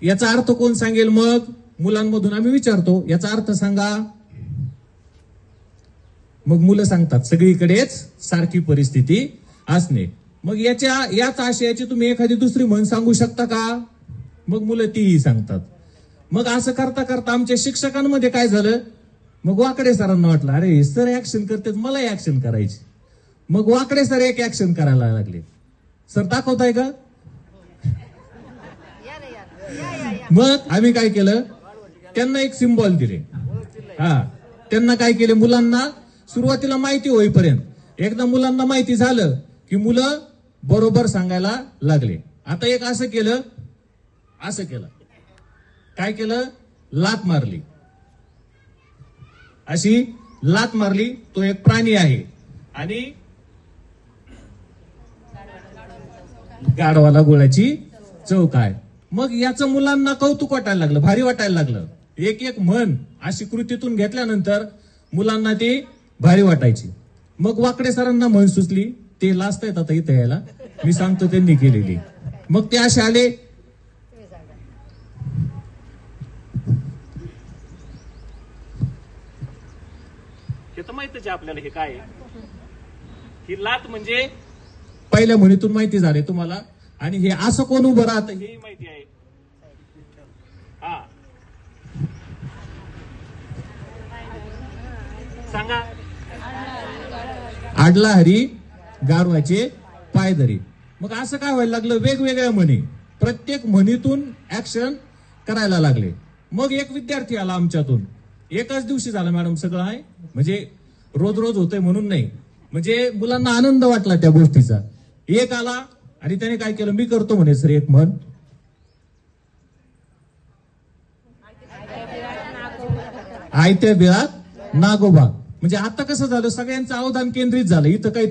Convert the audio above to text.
याचा अर्थ कोण सांगेल? मग मुलांमधून आम्ही विचारतो, याचा अर्थ सांगा. मग मुलं सांगतात सगळीकडेच सारखी परिस्थिती असणे. मग याच आशयाची तुम्ही एखादी दुसरी म्हण सांगू शकता का? मग मुलं तीही सांगतात. मग असं करता करता आमच्या शिक्षकांमध्ये काय झालं, मग वाकडे सरांना वाटलं अरे सर ऍक्शन करतात, मला ऍक्शन करायची. मग वाकडे सर एक ऍक्शन करायला लागले. सर दाखवताय का? मग आम्ही काय केलं, त्यांना एक सिम्बॉल दिले. त्यांना काय केले, मुलांना सुरुवातीला माहिती होईपर्यंत एकदा मुलांना माहिती झालं की मुलं बरोबर सांगायला लागले. आता एक असं केलं, काय केलं, लात मारली. अशी लात मारली. तो एक प्राणी आहे आणि गाढवाला गुळाची चव काय. मग याचं मुलांना कौतुक वाटायला लागलं, भारी वाटायला लागलं. एक एक म्हण अशी कृतीतून घेतल्यानंतर मुलांना ती भारी वाटायची. मग वाकडे सरांना म्हण सुचली, ते लाजतायत आता इथे यायला, मी सांगतो त्यांनी केलेली. मग ते असे आले, हे तर माहितच आहे आपल्याला हे काय आहे. ही लात म्हणजे पहिल्या म्हणीतून माहिती झाले तुम्हाला. आणि हे असं कोण उभं राहतं हे माहिती आहे. सांगा. आडला हरी गाढवाचे पाय धरी. मग असं काय व्हायला लागलं, वेगवेगळ्या म्हणी, प्रत्येक म्हणीतून ऍक्शन करायला लागले. मग एक विद्यार्थी आला आमच्यातून, एकाच दिवशी झालं मॅडम सगळं आहे, म्हणजे रोज रोज होतंय म्हणून नाही, म्हणजे मुलांना आनंद वाटला त्या गोष्टीचा. एक आला आणि त्याने काय केलं, मी करतो म्हणे सर एक म्हण, आयत्या बिळात नागोबा. म्हणजे आता कसं झालं, सगळ्यांचं अवधान केंद्रित झालं, इथं काही